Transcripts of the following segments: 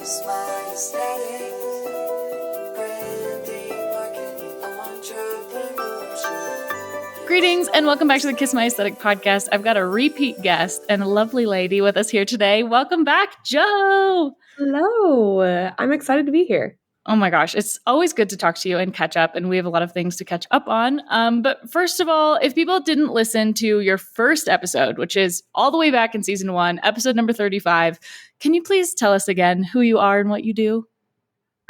Kiss My Aesthetic, branding, marketing, entrepreneurship. Greetings and welcome back to the Kiss My Aesthetic podcast. I've got a repeat guest and a lovely lady with us here today. Welcome back, Jo. Hello. I'm excited to be here. Oh my gosh, it's always good to talk to you and catch up, and we have a lot of things to catch up on. But first of all, if people didn't listen to your first episode, which is all the way back in season 1, episode number 35, can you please tell us again who you are and what you do?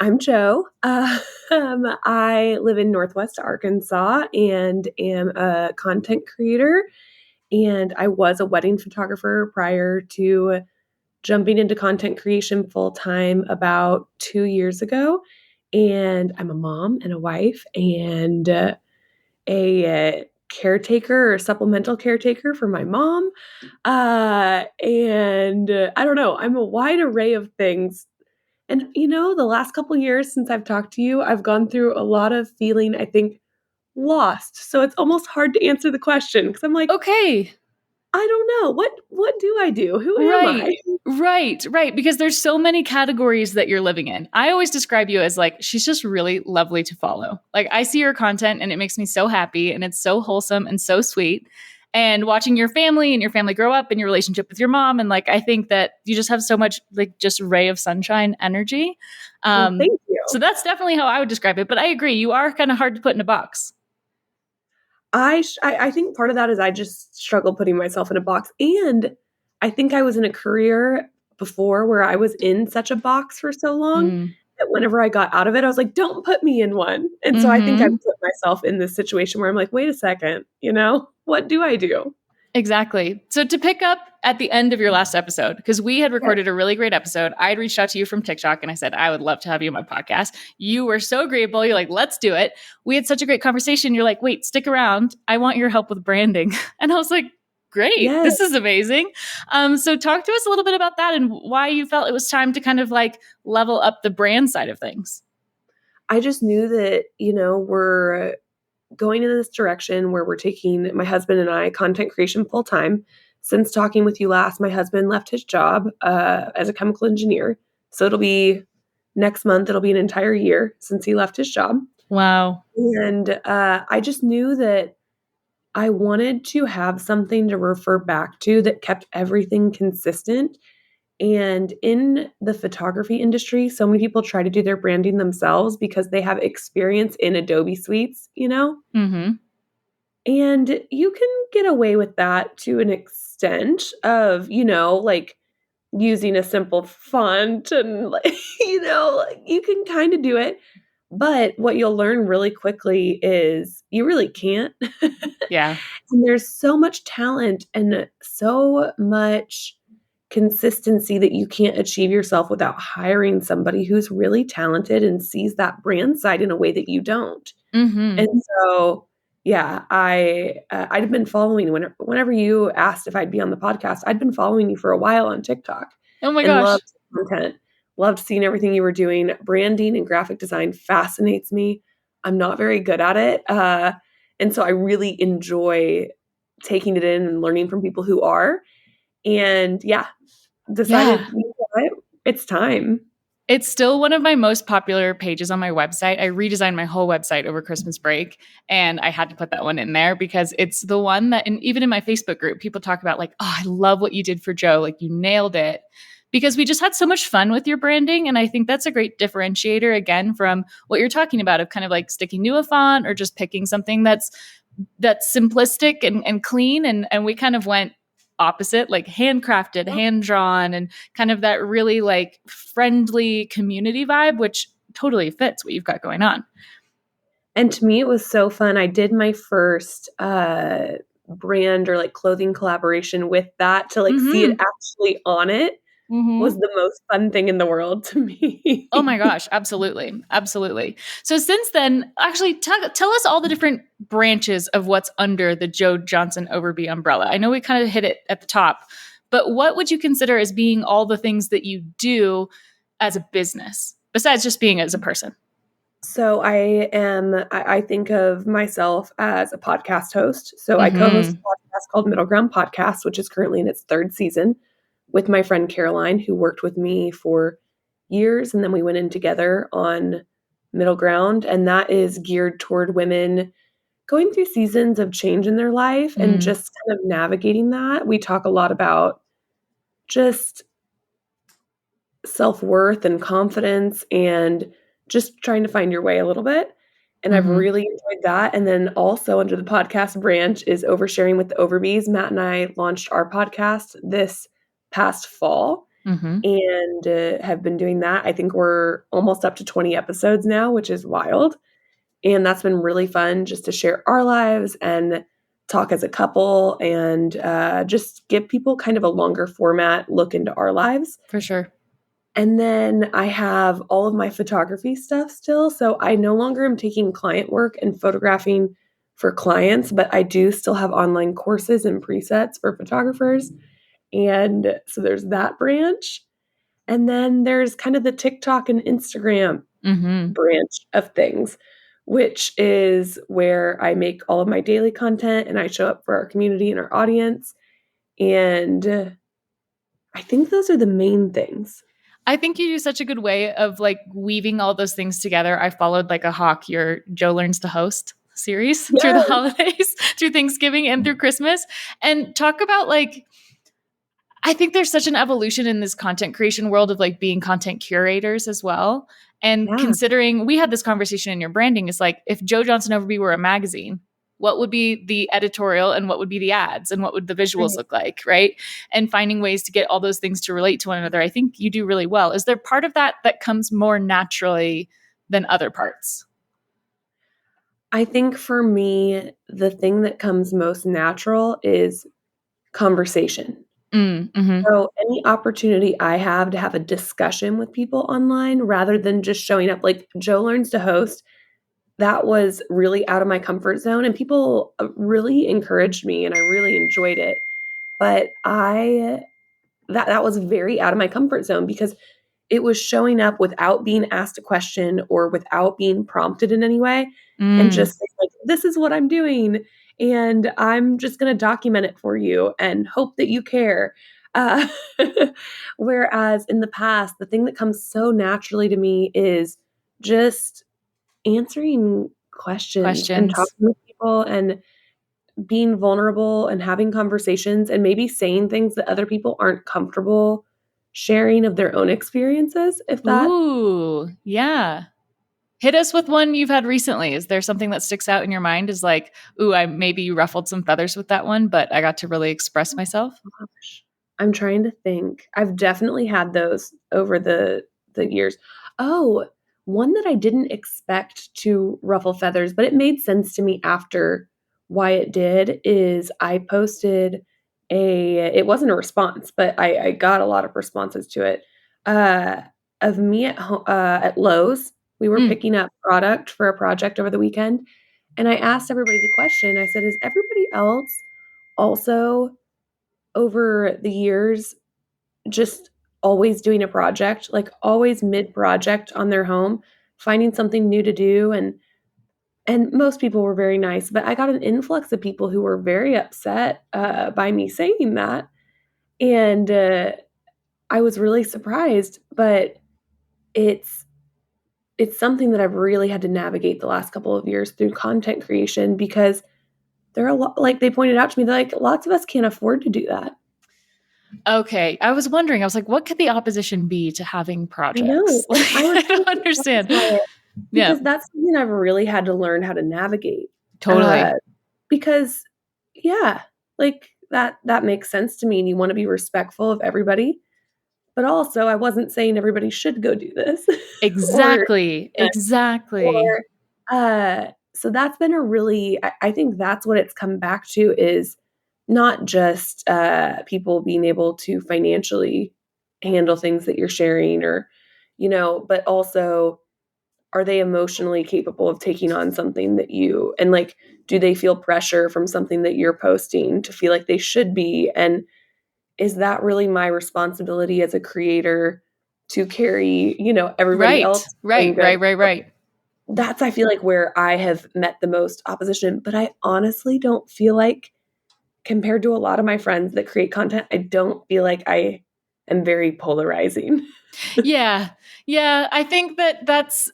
I'm Jo. I live in Northwest Arkansas and am a content creator. And I was a wedding photographer prior to jumping into content creation full time about 2 years ago. And I'm a mom and a wife and a caretaker or supplemental caretaker for my mom. I don't know, I'm a wide array of things. And, the last couple years since I've talked to you, I've gone through a lot of feeling, I think, lost. So it's almost hard to answer the question because I'm like, Okay. I don't know. What do I do? Who am I? Right. Because there's so many categories that you're living in. I always describe you as like, she's just really lovely to follow. Like, I see your content and it makes me so happy and it's so wholesome and so sweet. And watching your family and your family grow up and your relationship with your mom. And like, I think that you just have so much like just ray of sunshine energy. Well, thank you. So that's definitely how I would describe it. But I agree. You are kind of hard to put in a box. I think part of that is I just struggle putting myself in a box. And I think I was in a career before where I was in such a box for so long that whenever I got out of it, I was like, don't put me in one. And so I think I put myself in this situation where I'm like, wait a second, what do I do? Exactly. So to pick up at the end of your last episode, because we had recorded a really great episode, I had reached out to you from TikTok and I said, I would love to have you on my podcast. You were so agreeable. You're like, let's do it. We had such a great conversation. You're like, wait, stick around. I want your help with branding. And I was like, great. Yes. This is amazing. So talk to us a little bit about that and why you felt it was time to kind of like level up the brand side of things. I just knew that, we're going in this direction where we're taking my husband and I content creation full time. Since talking with you last, my husband left his job as a chemical engineer. So it'll be next month. It'll be an entire year since he left his job. Wow. And I just knew that I wanted to have something to refer back to that kept everything consistent. And in the photography industry, so many people try to do their branding themselves because they have experience in Adobe suites, Mm-hmm. And you can get away with that to an extent of, like using a simple font and, you can kind of do it. But what you'll learn really quickly is you really can't. Yeah. And there's so much talent and so much consistency that you can't achieve yourself without hiring somebody who's really talented and sees that brand side in a way that you don't. Mm-hmm. And so, yeah, I'd been following whenever you asked if I'd be on the podcast, I'd been following you for a while on TikTok. Oh my and gosh. Loved content, loved seeing everything you were doing. Branding and graphic design fascinates me. I'm not very good at it. And so I really enjoy taking it in and learning from people who are. And decided you know what? It's time. It's still one of my most popular pages on my website. I redesigned my whole website over Christmas break, and I had to put that one in there because it's the one that, and even in my Facebook group, people talk about like, oh, I love what you did for Jo. Like, you nailed it. Because we just had so much fun with your branding. And I think that's a great differentiator, again, from what you're talking about of kind of like sticking to a font or just picking something that's simplistic and clean. And we kind of went opposite, like handcrafted, hand-drawn, and kind of that really like friendly community vibe, which totally fits what you've got going on. And to me, it was so fun. I did my first brand or like clothing collaboration with that to like see it actually on it was the most fun thing in the world to me. Oh my gosh, absolutely. Absolutely. So since then, actually tell us all the different branches of what's under the Jo Johnson Overby umbrella. I know we kind of hit it at the top, but what would you consider as being all the things that you do as a business, besides just being as a person? So I think of myself as a podcast host. So I co-host a podcast called Middle Ground Podcast, which is currently in its 3rd season with my friend Caroline, who worked with me for years, and then we went in together on Middle Ground, and that is geared toward women going through seasons of change in their life and Mm, just kind of navigating that. We talk a lot about just self-worth and confidence and just trying to find your way a little bit. And I've mhm, really enjoyed that. And then also under the podcast branch is Oversharing with the Overbys. Matt and I launched our podcast this past fall mhm. and have been doing that. I think we're almost up to 20 episodes now, which is wild. And that's been really fun just to share our lives and talk as a couple and just give people kind of a longer format look into our lives. For sure. And then I have all of my photography stuff still. So I no longer am taking client work and photographing for clients, but I do still have online courses and presets for photographers. And so there's that branch. And then there's kind of the TikTok and Instagram Mhm. branch of things, which is where I make all of my daily content and I show up for our community and our audience. And I think those are the main things. I think you do such a good way of like weaving all those things together. I followed like a hawk your Joe Learns to Host series through the Yes. holidays, through Thanksgiving and through Christmas. And talk about like, I think there's such an evolution in this content creation world of like being content curators as well. And Yeah. considering we had this conversation in your branding is like, if Jo Johnson Overby were a magazine, what would be the editorial and what would be the ads and what would the visuals Right. look like, right? And finding ways to get all those things to relate to one another. I think you do really well. Is there part of that that comes more naturally than other parts? I think for me, the thing that comes most natural is conversation. Mm-hmm. So any opportunity I have a discussion with people online rather than just showing up like Joe Learns to Host, that was really out of my comfort zone and people really encouraged me and I really enjoyed it. But that was very out of my comfort zone because it was showing up without being asked a question or without being prompted in any way and Mm, just saying, like, "This is what I'm doing, and I'm just gonna document it for you and hope that you care." Uh, whereas in the past, the thing that comes so naturally to me is just answering questions and questions. talking with people and being vulnerable and having conversations and maybe saying things that other people aren't comfortable sharing of their own experiences, if that Ooh, yeah. Hit us with one you've had recently. Is there something that sticks out in your mind? Is like, ooh, I maybe you ruffled some feathers with that one, but I got to really express myself. gosh, I'm trying to think. I've definitely had those over the years. Oh, one that I didn't expect to ruffle feathers, but it made sense to me after why it did is I posted it wasn't a response, but I got a lot of responses to it. Uh of me at Lowe's. We were Mm, picking up product for a project over the weekend, and I asked everybody the question. I said, "Is everybody else also over the years just always doing a project, like always mid-project on their home, finding something new to do?" And most people were very nice, but I got an influx of people who were very upset, by me saying that, and, I was really surprised, but it's it's something that I've really had to navigate the last couple of years through content creation because there are a lot like, they pointed out to me, they're like, "Lots of us can't afford to do that." okay. I was wondering, I was like, what could the opposition be to having I know, projects? and I was I so don't surprised understand. by it Yeah, because that's something I've really had to learn how to navigate, uh, totally. because yeah, like, that makes sense to me, and you wanna be respectful of everybody, but also I wasn't saying everybody should go do this or Exactly. Exactly. or, so that's been a really I think that's what it's come back to is not just, people being able to financially handle things that you're sharing or, but also are they emotionally capable of taking on something that you and, like, do they feel pressure from something that you're posting to feel like they should be, and is that really my responsibility as a creator to carry, everybody Right. else feeling Right. good? Right. Right. Right. That's I feel like where I have met the most opposition, but I honestly don't feel like compared to a lot of my friends that create content, I don't feel like I am very polarizing. Yeah. Yeah, I think that's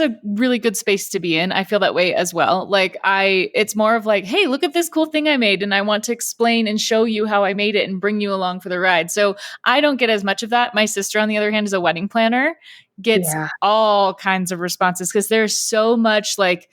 a really good space to be in. I feel that way as well. Like it's more of like, hey, look at this cool thing I made, and I want to explain and show you how I made it and bring you along for the ride. So I don't get as much of that. My sister, on the other hand, is a wedding planner, gets Yeah. all kinds of responses because there's so much like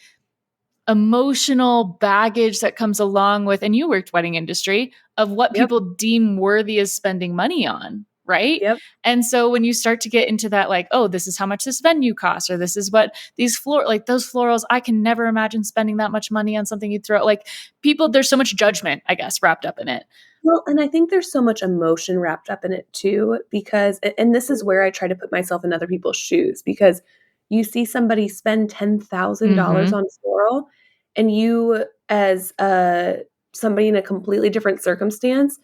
emotional baggage that comes along with, and you worked wedding industry, of what Yep. people deem worthy as spending money on, right? Yep. And so when you start to get into that, like, oh, this is how much this venue costs, or this is what these like those florals, I can never imagine spending that much money on something you throw. Like people, there's so much judgment, I guess, wrapped up in it. Well, and I think there's so much emotion wrapped up in it too, because, and this is where I try to put myself in other people's shoes, because you see somebody spend $10,000 Mm-hmm. on floral, and you, as somebody in a completely different circumstance,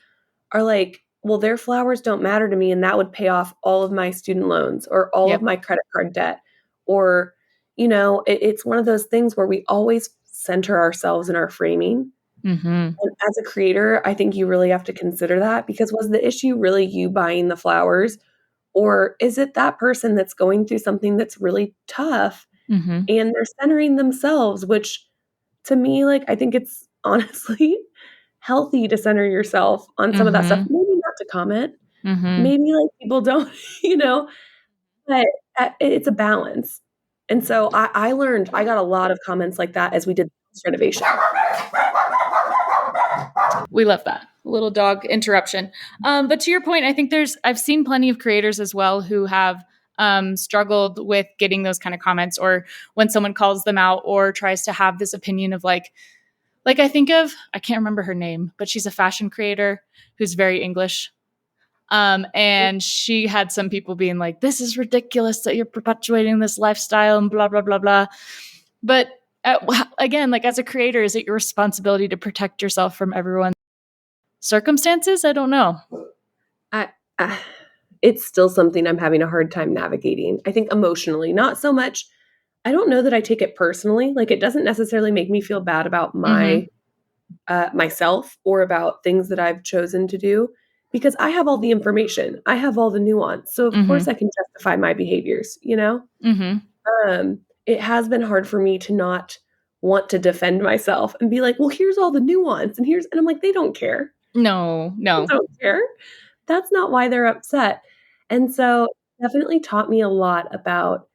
are like, well, their flowers don't matter to me, and that would pay off all of my student loans or all of Yep. my credit card debt. Or, it's one of those things where we always center ourselves in our framing. Mm-hmm. And as a creator, I think you really have to consider that, because was the issue really you buying the flowers? Or is it that person that's going through something that's really tough Mm-hmm. and they're centering themselves, which to me, like, I think it's honestly healthy to center yourself on some of that stuff. Mm-hmm. Maybe not to comment. Mm-hmm. Maybe like people don't, you know, but it's a balance. And so I learned, I got a lot of comments like that as we did this renovation. We love that little dog interruption. But to your point, I think I've seen plenty of creators as well who have struggled with getting those kind of comments, or when someone calls them out or tries to have this opinion of like I can't remember her name, but she's a fashion creator who's very English. And she had some people being like, this is ridiculous that you're perpetuating this lifestyle and blah, blah, blah, blah. But again, like as a creator, is it your responsibility to protect yourself from everyone's circumstances? I don't know. I, I it's still something I'm having a hard time navigating. I think emotionally, not so much. I don't know that I take it personally. Like it doesn't necessarily make me feel bad about Mm-hmm. myself or about things that I've chosen to do, because I have all the information. I have all the nuance. So of Mm-hmm. course I can justify my behaviors, you know? Mm-hmm. It has been hard for me to not want to defend myself and be like, well, here's all the nuance and I'm like, they don't care. No, They no. don't care. That's not why they're upset. And so definitely taught me a lot about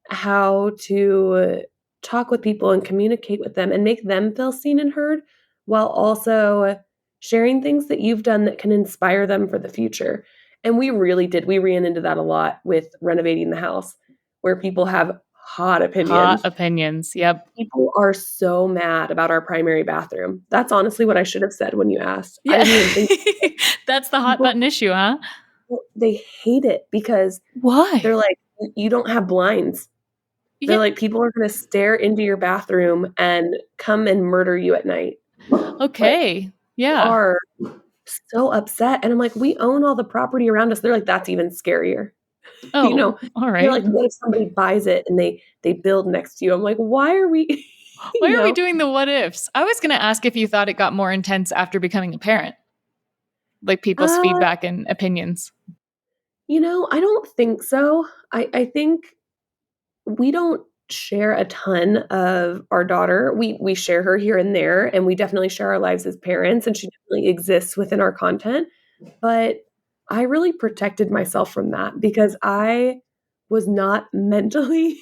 how to talk with people and communicate with them and make them feel seen and heard, while also sharing things that you've done that can inspire them for the future. And we really did. We ran into that a lot with renovating the house, where people have hot Hot opinions. opinions. Yep. People are so mad about our primary bathroom. That's honestly what I should have said when you asked. I Yeah. didn't even think That's the hot people, button issue, huh? they hate it because Why? they're like, you don't have blinds. They're Yeah. like, people are gonna stare into your bathroom and come and murder you at night. Like, Okay. they Yeah. are so upset, and I'm like, "We own all the property around us." They're like, "That's even scarier." You Oh, know? all They're right. like, "What if somebody buys it and they build next to you?" I'm like, "Why are we" Why you are we know? doing the what ifs? I was going to ask if you thought it got more intense after becoming a parent, like people's Uh, feedback and opinions. I don't think so. I think we don't share a ton of our daughter. We share her here and there, and we definitely share our lives as parents, and she definitely exists within our content. But I really protected myself from that because I was not mentally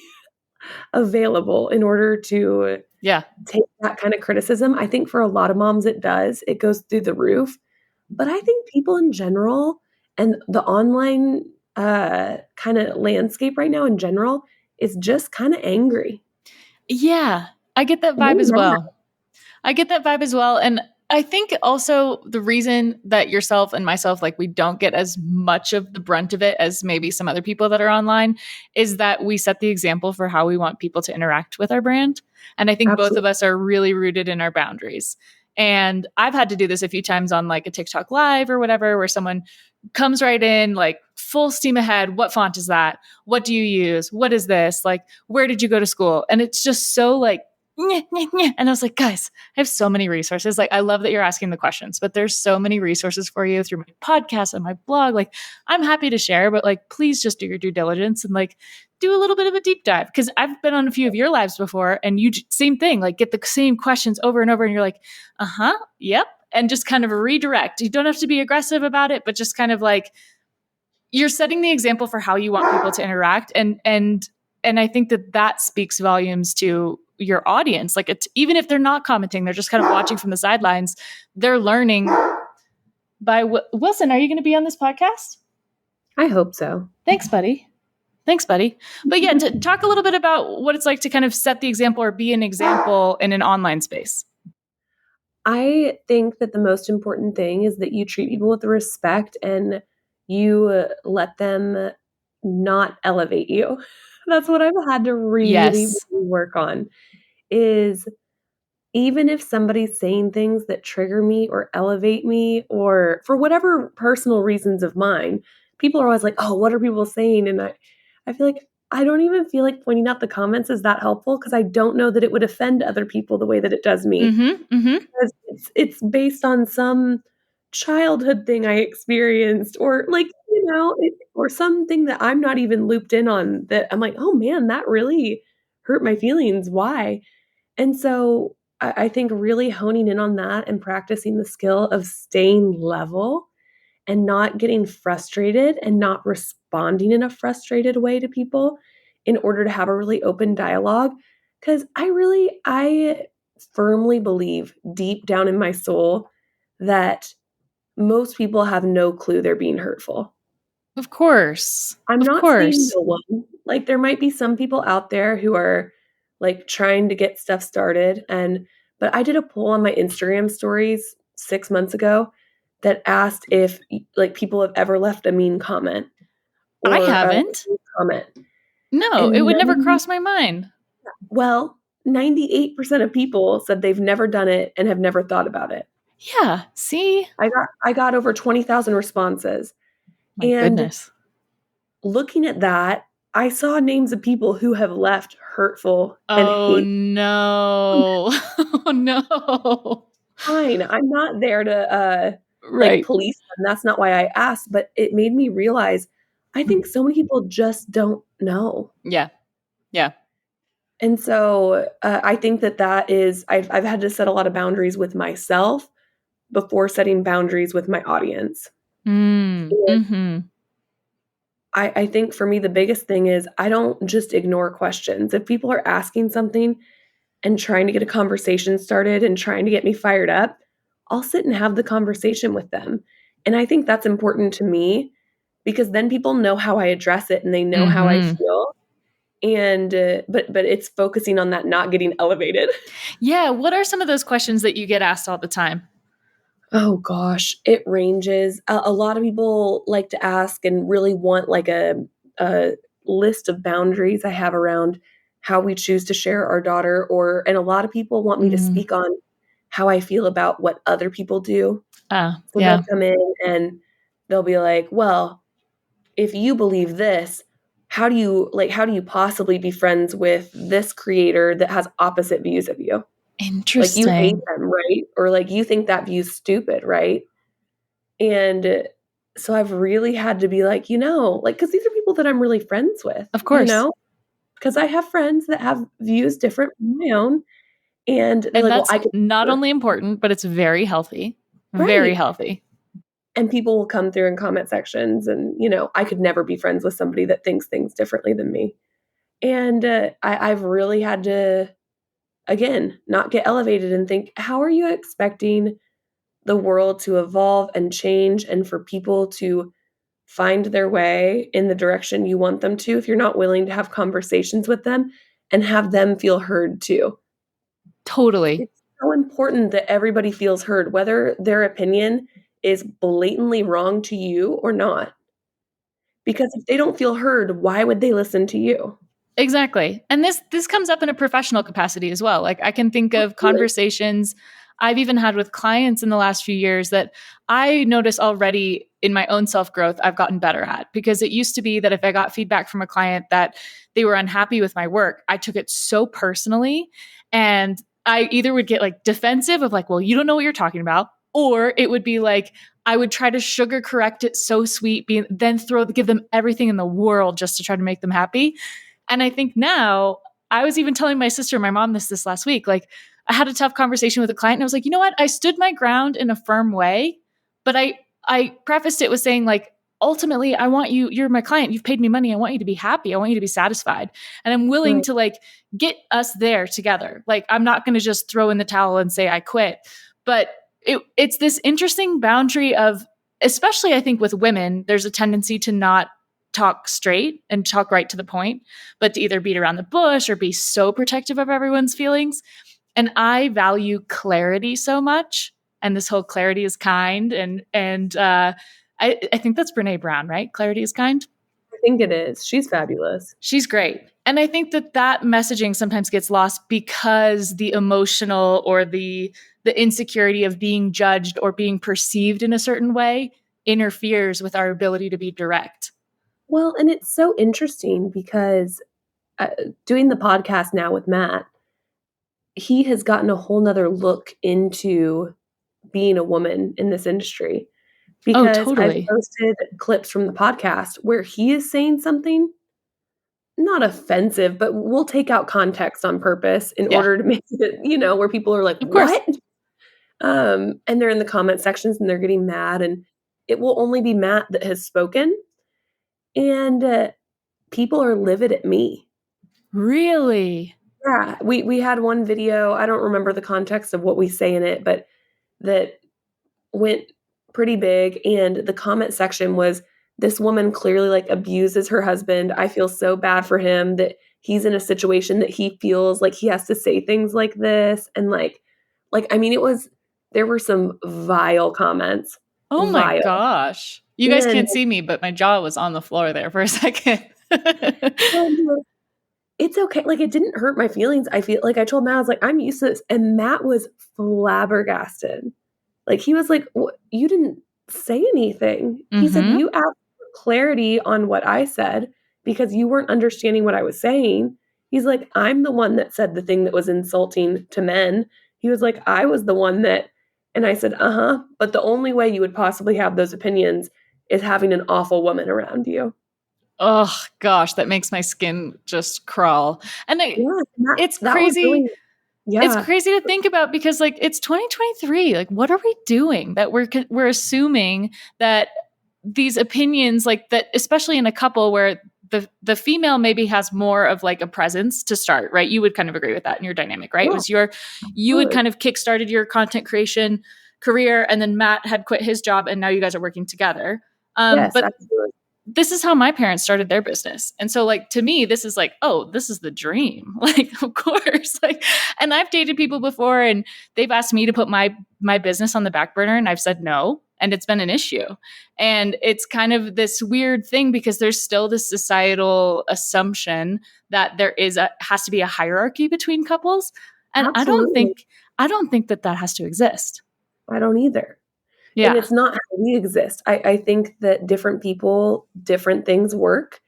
available in order to Yeah. take that kind of criticism. I think for a lot of moms it does. It goes through the roof. But I think people in general and the online kind of landscape right now in general is just kind of angry. Yeah. I get that They're vibe as mad. well. I get that vibe as well. And I think also the reason that yourself and myself, like we don't get as much of the brunt of it as maybe some other people that are online, is that we set the example for how we want people to interact with our brand. And I think both Absolutely. of us are really rooted in our boundaries. And I've had to do this a few times on like a TikTok live or whatever, where someone comes right in, like full steam ahead. What font is that? What do you use? What is this? Like, where did you go to school? And it's just so like And I was like, guys, I have so many resources. Like, I love that you're asking the questions, but there's so many resources for you through my podcast and my blog. Like, I'm happy to share, but like, please just do your due diligence and like do a little bit of a deep dive. Cause I've been on a few of your lives before and you same thing, like get the same questions over and over. And you're like, yep. And just kind of redirect. You don't have to be aggressive about it, but just kind of like, you're setting the example for how you want people to interact. And I think that speaks volumes to your audience. Like, it's, even if they're not commenting, they're just kind of watching from the sidelines. They're learning by Wilson. Are you going to be on this podcast? I hope so. Thanks, buddy. But yeah, to talk a little bit about what it's like to kind of set the example or be an example in an online space. I think that the most important thing is that you treat people with respect and you let them not elevate you. That's what I've had to really, Yes. really work on, is even if somebody's saying things that trigger me or elevate me or for whatever personal reasons of mine, people are always like, "Oh, what are people saying?" And I feel like I don't even feel like pointing out the comments is that helpful because I don't know that it would offend other people the way that it does me. Because it's based on some childhood thing I experienced or like, or something that I'm not even looped in on that I'm like, "Oh man, that really hurt my feelings. Why?" And so I think really honing in on that and practicing the skill of staying level and not getting frustrated and not responding in a frustrated way to people in order to have a really open dialogue. Because I firmly believe deep down in my soul that most people have no clue they're being hurtful. Of course. I'm Of not saying course. no one. Like, there might be some people out there who are, like, trying to get stuff started, but I did a poll on my Instagram stories 6 months ago that asked if, like, people have ever left a mean comment I or a haven't. rude comment, No, it and would never cross my mind. 98% of people said they've never done it and have never thought about it. Yeah. See? I got over 20,000 responses, My and goodness. looking at that, I saw names of people who have left hurtful and Oh hate. no. Oh no. Fine, I'm not there to, like, Right. police them, that's not why I asked, but it made me realize, I think so many people just don't know. Yeah. Yeah. And so, I think that is I've had to set a lot of boundaries with myself before setting boundaries with my audience. And Mm-hmm. I think for me, the biggest thing is I don't just ignore questions. If people are asking something and trying to get a conversation started and trying to get me fired up, I'll sit and have the conversation with them. And I think that's important to me because then people know how I address it and they know how I Mm-hmm. feel. And but it's focusing on that not getting elevated. Yeah. What are some of those questions that you get asked all the time? Oh gosh, it ranges. A lot of people like to ask and really want like a list of boundaries I have around how we choose to share our daughter and a lot of people want me to Mm. speak on how I feel about what other people do. So they'll Yeah. come in and they'll be like, "Well, if you believe this, how do you possibly be friends with this creator that has opposite views of you? Like, you hate Interesting. them, right? Or, like, you think that view's stupid, right?" And so I've really had to be like, like, because these are people that I'm really friends with, Of course. because I have friends that have views different from my own, and they're And like, "Well, that's I could not never." only important, but it's very healthy. Very Right. healthy. And people will come through in comment sections and, I could never be friends with somebody that thinks things differently than me. And, I've really had to, again, not get elevated and think, how are you expecting the world to evolve and change and for people to find their way in the direction you want them to if you're not willing to have conversations with them and have them feel heard too? Totally. It's so important that everybody feels heard, whether their opinion is blatantly wrong to you or not. Because if they don't feel heard, why would they listen to you? Exactly. And this comes up in a professional capacity as well. Like, I can think of Absolutely. conversations I've even had with clients in the last few years that I notice already in my own self-growth I've gotten better at. Because it used to be that if I got feedback from a client that they were unhappy with my work, I took it so personally, and I either would get like defensive of like, well, you don't know what you're talking about, or it would be like I would try to sugar correct it so sweet, then give them everything in the world just to try to make them happy. And I think now, I was even telling my sister and my mom this last week, like I had a tough conversation with a client and I was like, you know what? I stood my ground in a firm way, but I prefaced it with saying like, ultimately, I want you, you're my client, you've paid me money. I want you to be happy. I want you to be satisfied. And I'm willing Right. to like get us there together. Like, I'm not going to just throw in the towel and say I quit. But it's this interesting boundary of, especially I think with women, there's a tendency to not talk straight and talk right to the point, but to either beat around the bush or be so protective of everyone's feelings. And I value clarity so much. And this whole clarity is kind. I think that's Brene Brown, right? Clarity is kind. I think it is. She's fabulous. She's great. And I think that messaging sometimes gets lost because the emotional or the insecurity of being judged or being perceived in a certain way interferes with our ability to be direct. Well, and it's so interesting because doing the podcast now with Matt, he has gotten a whole nother look into being a woman in this industry Oh, because I've totally. posted clips from the podcast where he is saying something not offensive, but we'll take out context on purpose in Yeah, order to make it, where people are like, of course. what? And they're in the comment sections and they're getting mad, and it will only be Matt that has spoken. And people are livid at me. Really? Yeah, we had one video, I don't remember the context of what we say in it, but that went pretty big, and the comment section was, "This woman clearly, like, abuses her husband. I feel so bad for him that he's in a situation that he feels like he has to say things like this," and, I mean, there were some vile comments. Oh my Vile. gosh. You guys And can't see me, but my jaw was on the floor there for a second. and it's okay, like, it didn't hurt my feelings. I feel like I told Matt, I was like, "I'm used to this," and Matt was flabbergasted. Like, he was like, "Wha you didn't say anything." He said, Mm-hmm. "You asked for clarity on what I said because you weren't understanding what I was saying." He's like, "I'm the one that said the thing that was insulting to men." He was like, "I was the one that," and I said, "Uh-huh, but the only way you would possibly have those opinions is having an awful woman around you." Oh gosh, that makes my skin just crawl. And Yeah, and it's that was crazy. really It's yeah. crazy to think about because like it's 2023. Like what are we doing that we're assuming that these opinions like that, especially in a couple where the female maybe has more of like a presence to start, right? You would kind of agree with that in your dynamic, right? It Yeah, was you had absolutely. kind of kickstarted your content creation career, and then Matt had quit his job and now you guys are working together. Yes, But absolutely. this is how my parents started their business. And so like to me this is like, oh, this is the dream. Like of course. Like, and I've dated people before and they've asked me to put my business on the back burner and I've said no, and it's been an issue. And it's kind of this weird thing because there's still this societal assumption that has to be a hierarchy between couples, and Absolutely. I don't think that has to exist. I don't either. And Yeah. it's not how we exist. I think that different people, different things work,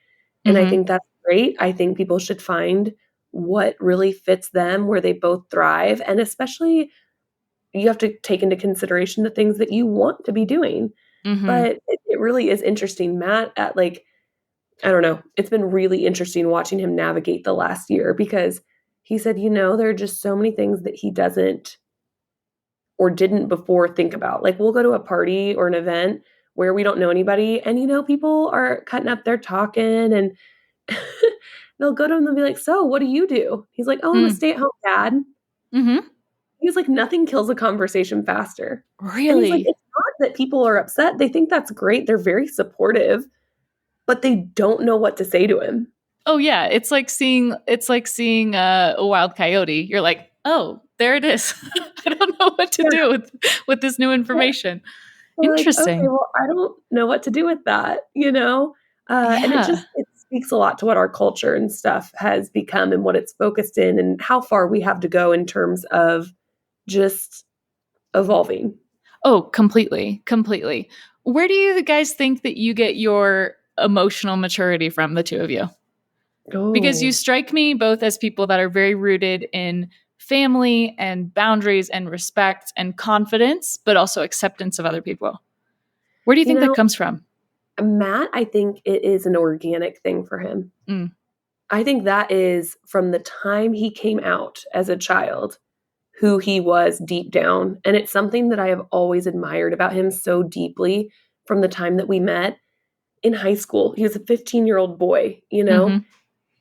and I Mhm. think that's great. I think people should find what really fits them, where they both thrive, and especially you have to take into consideration the things that you want to be doing. Mhm. But it really is interesting. Matt at, like, I don't know, it's been really interesting watching him navigate the last year because he said, there are just so many things that he doesn't or didn't before think about. Like, we'll go to a party or an event where we don't know anybody, and, people are cutting up, they're talking, and they'll go to him and they'll be like, "So, what do you do?" He's like, "Oh, I'm a Mm. stay-at-home dad." Mhm. He's like, "Nothing kills a conversation faster." And he's like, Really? "It's not that people are upset, they think that's great, they're very supportive, but they don't know what to say to him." Oh yeah, it's like seeing a wild coyote. You're like, oh, there it is. I don't know what to Yeah, do with this new yeah. information. We're like, "Okay, Interesting. well, I don't know what to do with that," you know? And Yeah. it speaks a lot to what our culture and stuff has become and what it's focused in and how far we have to go in terms of just evolving. Oh, completely. Completely. Where do you guys think that you get your emotional maturity from, the two of you? Because you Oh, strike me both as people that are very rooted in family and boundaries and respect and confidence, but also acceptance of other people. Where do you you think that know, comes from? Matt, I think it is an organic thing for him. Mm, I think that is from the time he came out as a child, who he was deep down. And it's something that I have always admired about him so deeply from the time that we met in high school. He was a 15-year-old boy, hmm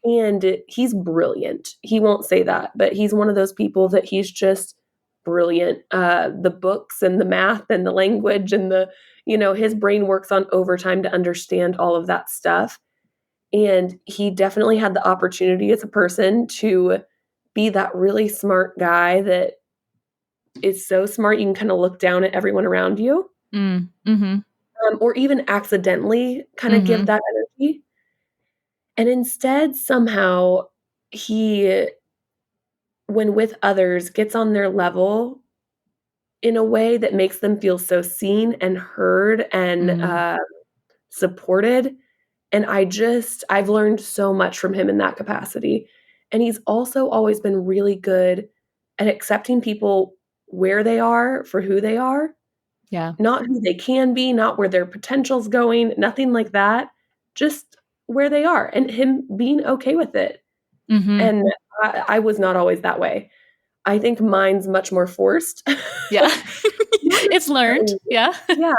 and he's brilliant. He won't say that, but he's one of those people that he's just brilliant. The books and the math and the language and his brain works on overtime to understand all of that stuff. And he definitely had the opportunity as a person to be that really smart guy that is so smart you can kind of look down at everyone around you, mm, hmm or even accidentally kind of give hmm that energy. And instead, somehow, he, when with others, gets on their level in a way that makes them feel so seen and heard and mm, supported. And I've learned so much from him in that capacity. And he's also always been really good at accepting people where they are for who they are, yeah. not who they can be, not where their potential's going, nothing like that, just where they are and him being okay with it. hmm And I was not always that way. I think mine's much more forced. Yeah. Not It's learned. necessarily. Yeah. Yeah,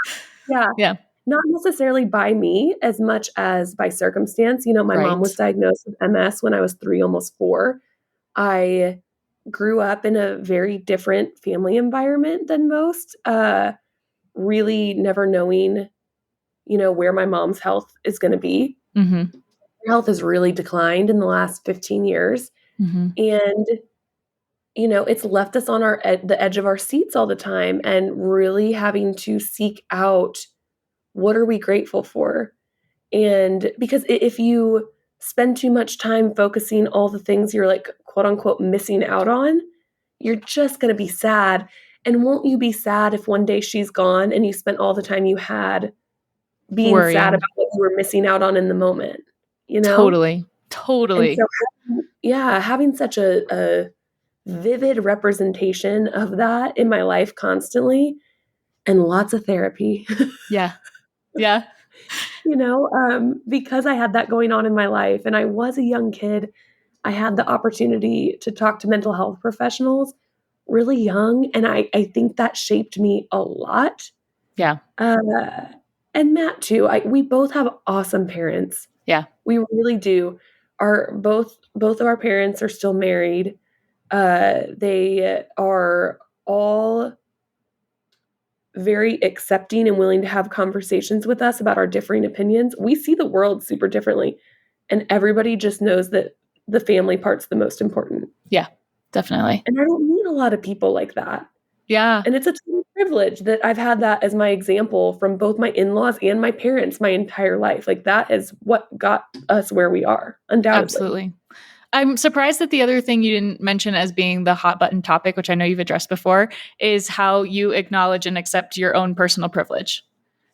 yeah. Yeah. Not necessarily by me as much as by circumstance. My mom was Right. diagnosed with MS when I was 3, almost 4. I grew up in a very different family environment than most, really never knowing, where my mom's health is gonna be. hmm Her health has really declined in the last 15 years, hmm and, it's left us on the edge of our seats all the time and really having to seek out what are we grateful for? And because if you spend too much time focusing all the things you're like quote unquote missing out on, you're just going to be sad. And won't you be sad if one day she's gone and you spent all the time you had being sad Worrying. about what you were missing out on in the moment, you know? Totally. And so, Totally. yeah, having such a vivid representation of that in my life constantly and lots of therapy. Yeah. Yeah. Because I had that going on in my life and I was a young kid, I had the opportunity to talk to mental health professionals really young, and I think that shaped me a lot. Yeah. Uh, and Matt too. We both have awesome parents. Yeah. We really do. Our both of our parents are still married. They are all very accepting and willing to have conversations with us about our differing opinions. We see the world super differently, and everybody just knows that the family part's the most important. Yeah. Definitely. And I don't meet a lot of people like that. Yeah. And it's a total privilege that I've had that as my example from both my in-laws and my parents my entire life. Like that is what got us where we are, undoubtedly. Absolutely. I'm surprised that the other thing you didn't mention as being the hot button topic, which I know you've addressed before, is how you acknowledge and accept your own personal privilege.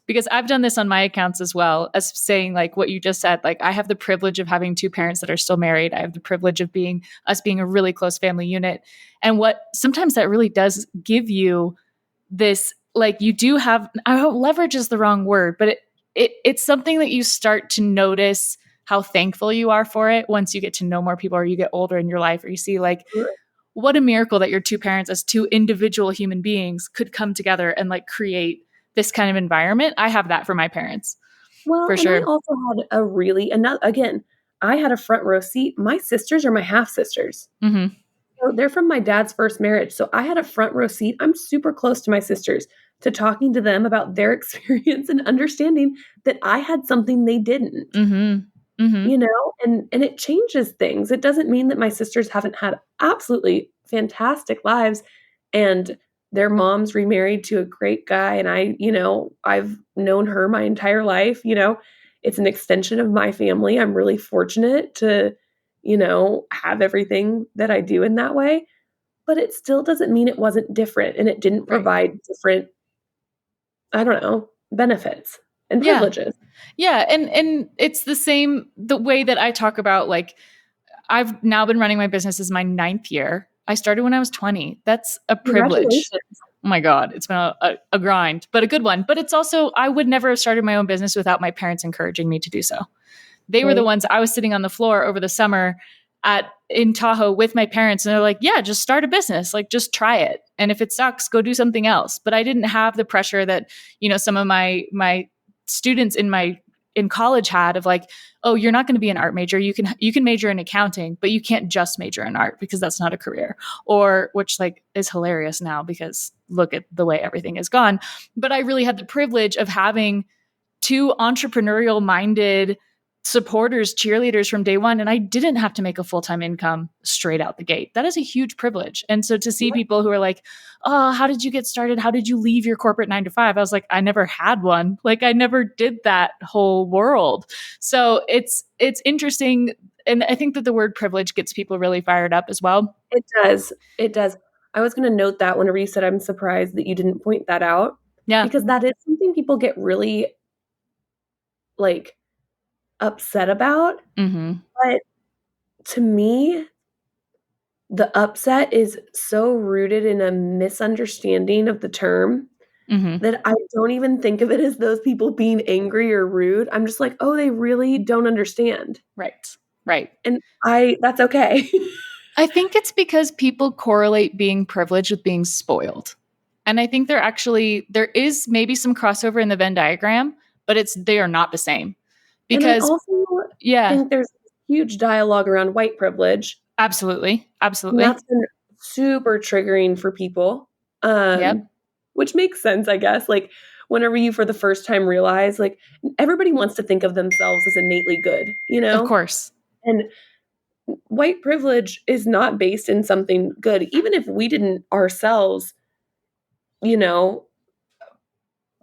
Because I've done this on my accounts as well, as saying like what you just said, like I have the privilege of having two parents that are still married. I have the privilege of being a really close family unit. And what sometimes that really does give you this, like you do have, I hope leverage is the wrong word, but it's something that you start to notice how thankful you are for it once you get to know more people or you get older in your life or you see like what a miracle that your two parents as two individual human beings could come together and like create this kind of environment. I have that for my parents Well, for and I sure. also had another again, I had a front row seat. My sisters are my half sisters. hmm So they're from my dad's first marriage. So I had a front row seat. I'm super close to my sisters to talking to them about their experience and understanding that I had something they didn't. hmm hmm And it changes things. It doesn't mean that my sisters haven't had absolutely fantastic lives and their mom's remarried to a great guy and I've known her my entire life. It's an extension of my family. I'm really fortunate to have everything that I do in that way. but it still doesn't mean it wasn't different and it didn't Right. provide different, I don't know, benefits and Yeah. privileges. Yeah. And it's the same, the way that I talk about, like, I've now been running my business as my 9th year. I started when I was 20. That's a privilege. Congratulations. Oh my God, it's been a grind, but a good one. But it's also, I would never have started my own business without my parents encouraging me to do so. They were the Right. ones. I was sitting on the floor over the summer in Tahoe with my parents, and they're like, yeah, just start a business, like just try it. And if it sucks, go do something else. But I didn't have the pressure that, some of my students in college had, of like, oh, you're not going to be an art major. You can major in accounting, but you can't just major in art because that's not a career. Or, which, like, is hilarious now because look at the way everything has gone. But I really had the privilege of having 2 entrepreneurial minded supporters, cheerleaders from day one. And I didn't have to make a full-time income straight out the gate. That is a huge privilege. And so to see people who are like, oh, how did you get started? How did you leave your corporate 9 to 5? I was like, I never had one. Like, I never did that whole world. So it's interesting. And I think that the word privilege gets people really fired up as well. It does. It does. I was going to note that whenever you said I'm surprised that you didn't point that out, Yeah. because that is something people get really like upset about. Mm-hmm. But to me, the upset is so rooted in a misunderstanding of the term Mm-hmm. that I don't even think of it as those people being angry or rude. I'm just like, oh, they really don't understand. Right. Right. And that's okay. I think it's because people correlate being privileged with being spoiled. And I think there is maybe some crossover in the Venn diagram, but they are not the same. And I Because, also yeah, think there's huge dialogue around white privilege. absolutely. And Absolutely. that's been super triggering for people, Yep. which makes sense, I guess. Like, whenever you for the first time realize, like, everybody wants to think of themselves as innately good, Of course. And white privilege is not based in something good. Even if we didn't ourselves, you know,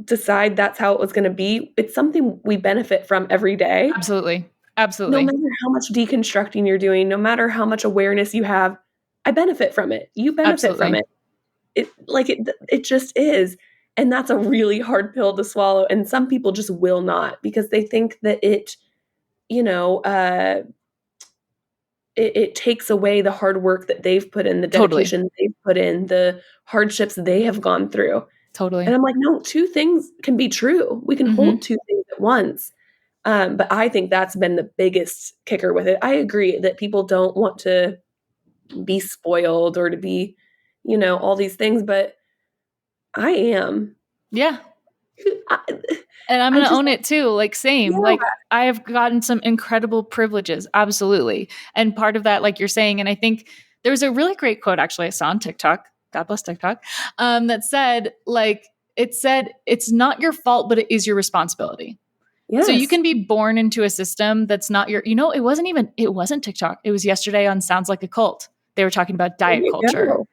decide that's how it was going to be, it's something we benefit from every day. Absolutely. No Absolutely. matter how much deconstructing you're doing, no matter how much awareness you have, I benefit from it. You benefit from Absolutely. it. It just is. And that's a really hard pill to swallow. And some people just will not, because they think that you know, uh, it takes away the hard work that they've put in, the Totally. dedication they've put in, the hardships they have gone through. And Totally. I'm like, no, 2 things can be true. We can Mm-hmm. hold 2 things at once. But I think that's been the biggest kicker with it. I agree that people don't want to be spoiled or to be, all these things, but I am. Yeah. I, And I'm I going to just, own it too. Like, same. yeah, Like, I have gotten some incredible privileges. Absolutely. And part of that, like you're saying, and I think there was a really great quote actually I saw on TikTok. God bless TikTok. That said, like, it's not your fault, but it is your responsibility. So you yes. can be born into a system that's not it wasn't TikTok. It was yesterday on Sounds Like a Cult. They were talking about There diet you culture. go.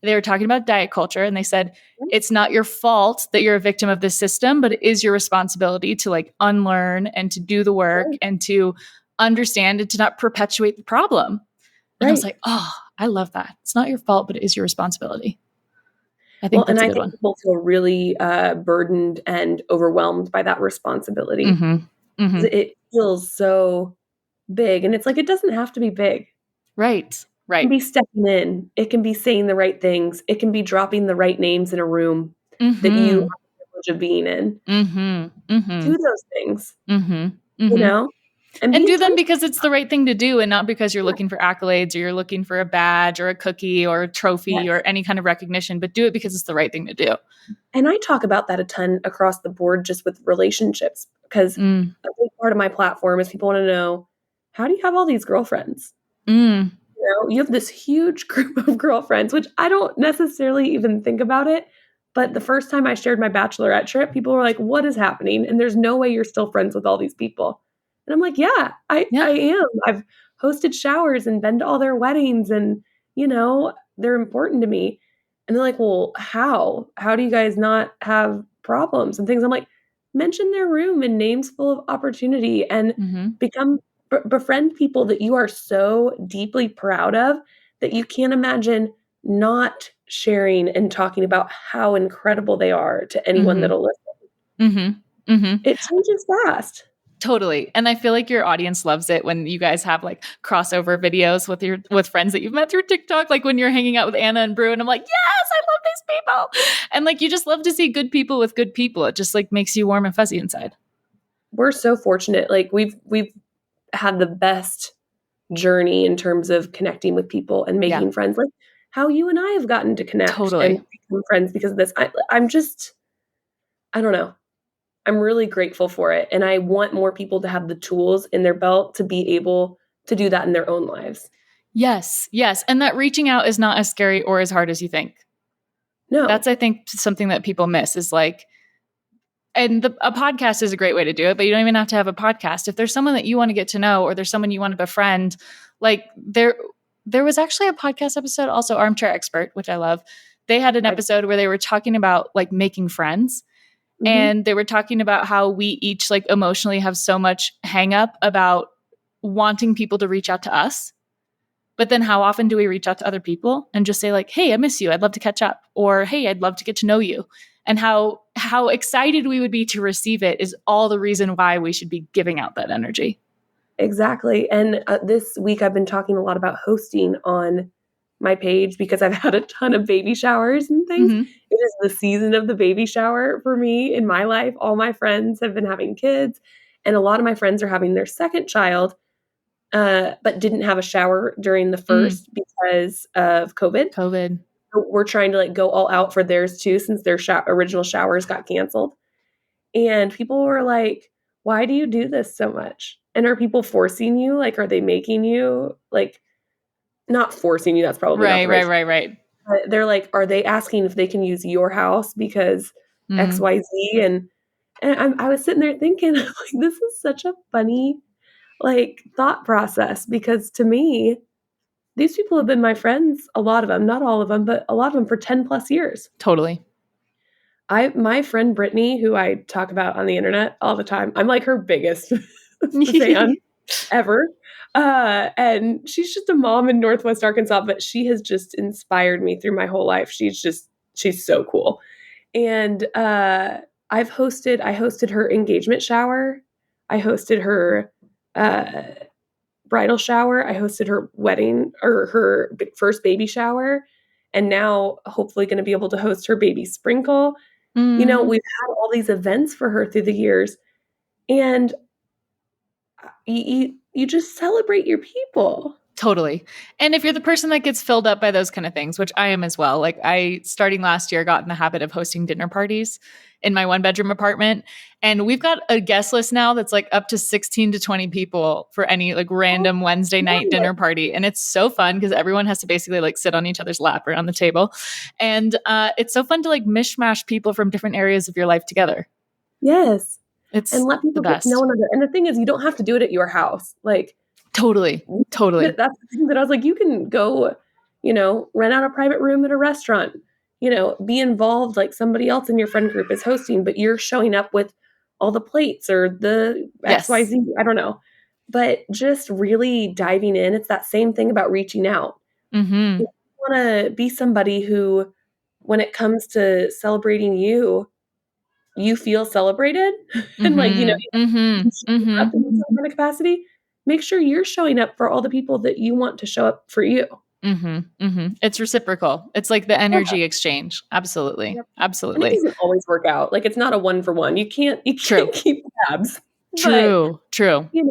They were talking about diet culture, and they said it's not your fault that you're a victim of this system, but it is your responsibility to, like, unlearn and to do the work and to understand and to not perpetuate the problem. And I was Right. like, oh, I love that. It's not your fault, but it is your responsibility. I Well, think and that's a I good think one. people feel really burdened and overwhelmed by that responsibility. Mm-hmm. Mm-hmm. It feels so big. And it's like, it doesn't have to be big. Right. It can Right. be stepping in. It can be saying the right things. It can be dropping the right names in a room that you have Mm-hmm. the privilege of being in. Mm-hmm. Mm-hmm. Do those things, Mm-hmm. you Mm-hmm. know, and be And do them intentional. because it's the right thing to do and not because you're looking for accolades or you're looking for a badge or a cookie or a trophy Yes. or any kind of recognition, but do it because it's the right thing to do. And I talk about that a ton across the board just with relationships, because Mm. a big part of my platform is people want to know, how do you have all these girlfriends? Mm. You have this huge group of girlfriends, which I don't necessarily even think about it. But the first time I shared my bachelorette trip, people were like, what is happening? And there's no way you're still friends with all these people. And I'm like, yeah, I Yeah. am. I've hosted showers and been to all their weddings, and, they're important to me. And they're like, well, how? How do you guys not have problems and things? I'm like, mention their room and names full of opportunity, and Mm-hmm. befriend people that you are so deeply proud of that you can't imagine not sharing and talking about how incredible they are to anyone Mm-hmm. that'll listen. Mm-hmm. Mm-hmm. It changes fast. Totally. And I feel like your audience loves it when you guys have like crossover videos with friends that you've met through TikTok, like when you're hanging out with Anna and Brew, and I'm like, yes, I love these people. And like you just love to see good people with good people. It just like makes you warm and fuzzy inside. We're so fortunate. Like we've had the best journey in terms of connecting with people and making friends. Like how you and I have gotten to connect and Totally. become friends because of this. I don't know. I'm really grateful for it. And I want more people to have the tools in their belt to be able to do that in their own lives. Yes. Yes. And that reaching out is not as scary or as hard as you think. No. That's, I think, something that people miss is like, and a podcast is a great way to do it, but you don't even have to have a podcast. If there's someone that you want to get to know, or there's someone you want to befriend, like there was actually a podcast episode, also Armchair Expert, which I love. They had an episode where they were talking about like making friends. Mhm. And they were talking about how we each like emotionally have so much hang up about wanting people to reach out to us. But then how often do we reach out to other people and just say like, hey, I miss you. I'd love to catch up. Or, hey, I'd love to get to know you. And how excited we would be to receive it is all the reason why we should be giving out that energy. Exactly. And this week I've been talking a lot about hosting on my page because I've had a ton of baby showers and things. Mm-hmm. It is the season of the baby shower for me in my life. All my friends have been having kids, and a lot of my friends are having their second child, but didn't have a shower during the first because of COVID. So we're trying to like go all out for theirs too, since their original showers got canceled. And people were like, why do you do this so much? And are people forcing you? Like, are they making you like, not forcing you? That's probably not the Right. But they're like, are they asking if they can use your house because XYZ? And I was sitting there thinking, like, this is such a funny like thought process, because to me, these people have been my friends, a lot of them, not all of them, but a lot of them for 10 plus years. Totally. My friend Brittany, who I talk about on the internet all the time, I'm like her biggest fan ever. And she's just a mom in Northwest Arkansas, but she has just inspired me through my whole life. She's so cool. And I hosted her engagement shower. I hosted her bridal shower. I hosted her wedding, or her first baby shower. And now hopefully going to be able to host her baby sprinkle. You know, we've had all these events for her through the years, and you just celebrate your people. Totally. And if you're the person that gets filled up by those kind of things, which I am as well, like I, starting last year, got in the habit of hosting dinner parties in my 1-bedroom apartment. And we've got a guest list now that's like up to 16 to 20 people for any like random Wednesday night dinner party. And it's so fun because everyone has to basically like sit on each other's lap around the table. And it's so fun to like mishmash people from different areas of your life together. Yes. It's and let people get to know one another. And the thing is, you don't have to do it at your house. Like, Totally. That's the thing that I was like, you can go, rent out a private room at a restaurant, be involved like somebody else in your friend group is hosting, but you're showing up with all the plates or the XYZ, I don't know. But just really diving in, it's that same thing about reaching out. You want to be somebody who, when it comes to celebrating you, you feel celebrated and like, up in some kind of capacity. Make sure you're showing up for all the people that you want to show up for you. It's reciprocal. It's like the energy exchange. Absolutely. Yep. Absolutely. And it doesn't always work out. Like, it's not a 1-for-1. You can't keep tabs. True. True. And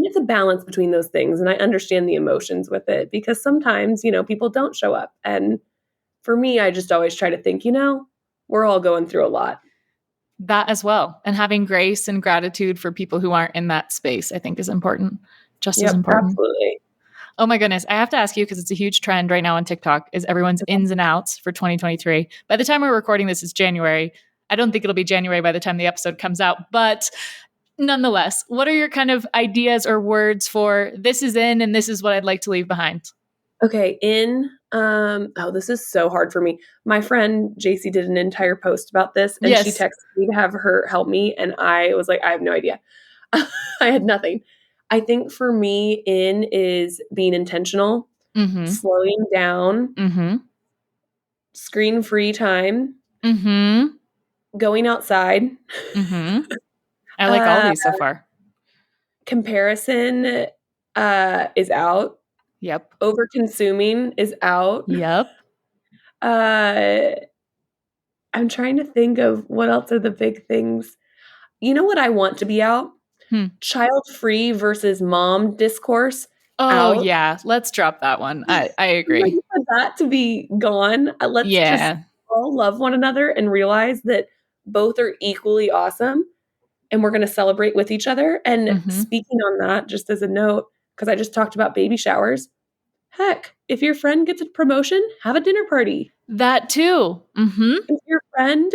it's a balance between those things. And I understand the emotions with it, because sometimes, people don't show up. And for me, I just always try to think, we're all going through a lot. That as well. And having grace and gratitude for people who aren't in that space, I think is important. Just as important. Absolutely. Oh my goodness. I have to ask you, because it's a huge trend right now on TikTok, is everyone's ins and outs for 2023. By the time we're recording this, it's January. I don't think it'll be January by the time the episode comes out, but nonetheless, what are your kind of ideas or words for this is in and this is what I'd like to leave behind? Okay, this is so hard for me. My friend JC did an entire post about this, and she texted me to have her help me, and I was like, I have no idea. I had nothing. I think for me, in is being intentional. Mm-hmm. slowing down, Mm-hmm. screen-free time, Mm-hmm. going outside. Mm-hmm. I like all Uh, these so far. comparison is out. Yep. Over-consuming is out. Yep. Uh, I'm trying to think of what else are the big things. You know what I want to be out? Hmm. Child-free versus mom discourse Oh out. yeah. Let's drop that one. I I'm ready agree. for that to be gone. Let's just Yeah. all love one another and realize that both are equally awesome and we're going to celebrate with each other. And Mm-hmm. speaking on that, just as a note, because I just talked about baby showers, heck, if your friend gets a promotion, have a dinner party. That too. Mm-hmm. If your friend,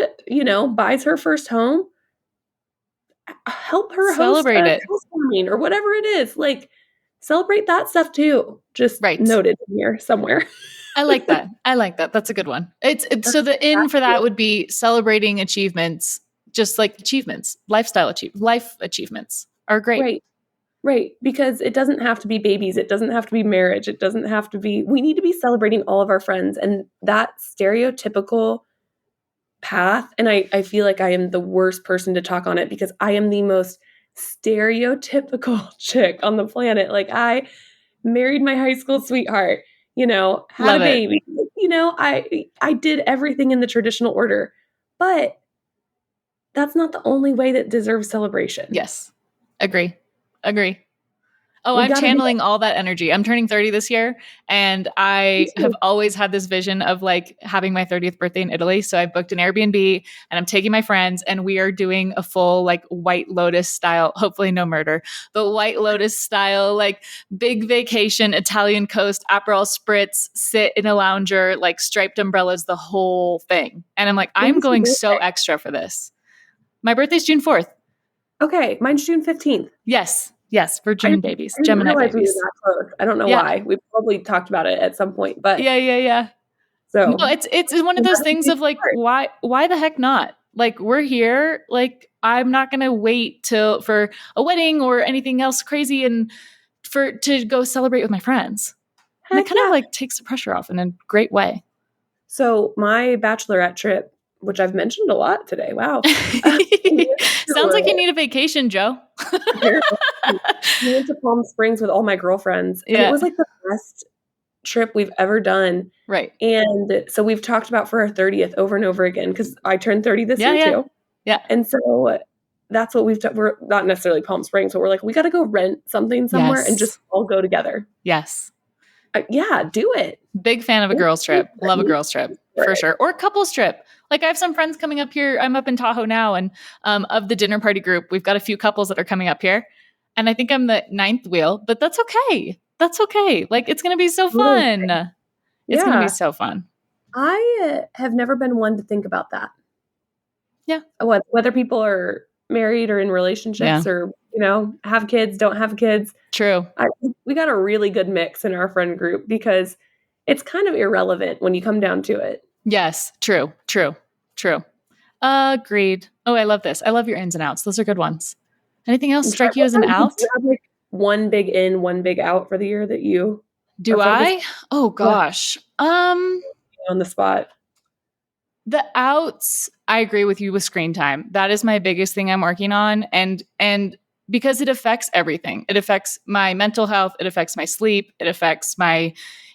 buys her first home, help her host Celebrate a it. housewarming or whatever it is. Like, celebrate that stuff too. Just Right. noted in here somewhere. I like that. I like that. That's a good one. It's so the in for that would be celebrating achievements, just like achievements, life achievements are great. Right. Right. Because it doesn't have to be babies. It doesn't have to be marriage. It doesn't have to be, we need to be celebrating all of our friends. And that stereotypical path, and I feel like I am the worst person to talk on it because I am the most stereotypical chick on the planet. Like, I married my high school sweetheart, had Love a it. baby. I did everything in the traditional order. But that's not the only way that deserves celebration. Yes. Agree. Oh, We I'm got to do channeling all that energy. I'm turning 30 this year, and I have always had this vision of like having my 30th birthday in Italy. So I booked an Airbnb and I'm taking my friends and we are doing a full like White Lotus style, hopefully no murder, but White Lotus style, like big vacation, Italian coast, Aperol spritz, sit in a lounger, like striped umbrellas, the whole thing. And I'm like, I'm When's your going so birthday? extra for this. My birthday's June 4th. Okay, mine's June 15th. Yes. We're June babies, I didn't Gemini realize we were babies. that close. I don't know Yeah. why. We probably talked about it at some point, but Yeah. so No, it's one of those things of like, why the heck not? Like, we're here. Like, I'm not gonna wait till for a wedding or anything else crazy and to go celebrate with my friends. And that heck kind of yeah. like takes the pressure off in a great way. So my bachelorette trip, which I've mentioned a lot today. Wow. Sounds like you need a vacation, Joe. Apparently, we went to Palm Springs with all my girlfriends, and it Yeah. was like the best trip we've ever done. Right. And so we've talked about for our 30th over and over again because I turned 30 this year too. Yeah. And so that's what we've done. We're not necessarily Palm Springs, but we're like, we got to go rent something somewhere and just all go together. Yes. Yeah, do it. Big fan of a girls trip. Love a girls trip for sure. Or a couples trip. Like I have some friends coming up here. I'm up in Tahoe now. And of the dinner party group, we've got a few couples that are coming up here. And I think I'm the ninth wheel, but that's okay. That's okay. Like it's going to be so fun. It's going to be so fun. I have never been one to think about that. Yeah. Whether people are married or in relationships or, have kids, don't have kids. True. We got a really good mix in our friend group because it's kind of irrelevant when you come down to it. Yes. True. Agreed. Oh, I love this. I love your ins and outs. Those are good ones. Anything else strike you as an out? Do you have like one big in, one big out for the year that you do? I? Oh gosh. On the spot. The outs, I agree with you with screen time. That is my biggest thing I'm working on. And because it affects everything. It affects my mental health. It affects my sleep. It affects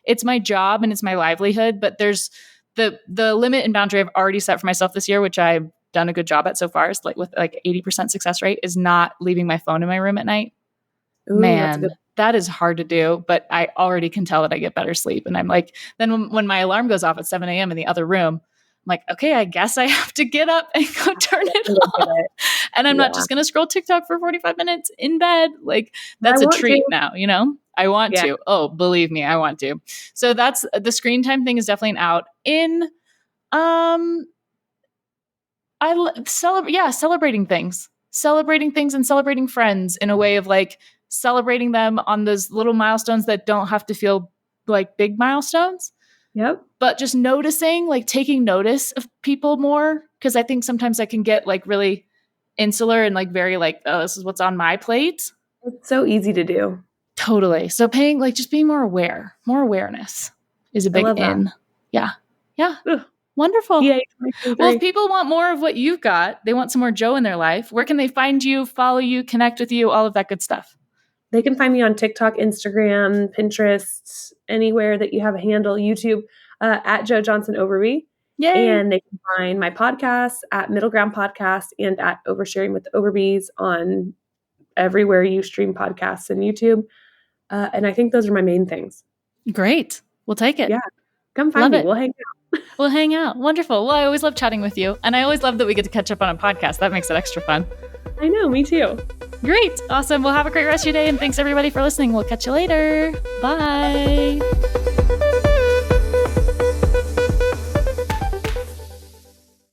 it's my job and it's my livelihood. But there's the limit and boundary I've already set for myself this year, which I've done a good job at so far, is like with like 80% success rate, is not leaving my phone in my room at night. Ooh, man, that is hard to do, but I already can tell that I get better sleep. And I'm like, then when my alarm goes off at 7 a.m. in the other room, I'm like, okay, I guess I have to get up and go turn it off. And I'm not just going to scroll TikTok for 45 minutes in bed. Like that's a treat now, I want to. Oh, believe me, I want to. So that's the screen time thing is definitely an out. Celebrating things and celebrating friends in a way of like celebrating them on those little milestones that don't have to feel like big milestones. Yep. But just noticing, like taking notice of people more. Cause I think sometimes I can get like really insular and like very like, oh, this is what's on my plate. It's so easy to do. Totally. So just being more awareness is a big love that. in. Yeah. Yeah. Ugh. Wonderful. Yay, Well, if people want more of what you've got, they want some more Jo in their life, where can they find you, follow you, connect with you, all of that good stuff? They can find me on TikTok, Instagram, Pinterest, anywhere that you have a handle, YouTube, at Jo Johnson Overby. Yay. And they can find my podcast at Middle Ground Podcast and at Oversharing with the Overbys on everywhere you stream podcasts and YouTube. And I think those are my main things. Great. We'll take it. Yeah. Come find Love me. it. We'll hang out. We'll hang out. Wonderful. Well, I always love chatting with you. And I always love that we get to catch up on a podcast. That makes it extra fun. I know. Me too. Great. Awesome. Well, have a great rest of your day. And thanks everybody for listening. We'll catch you later. Bye.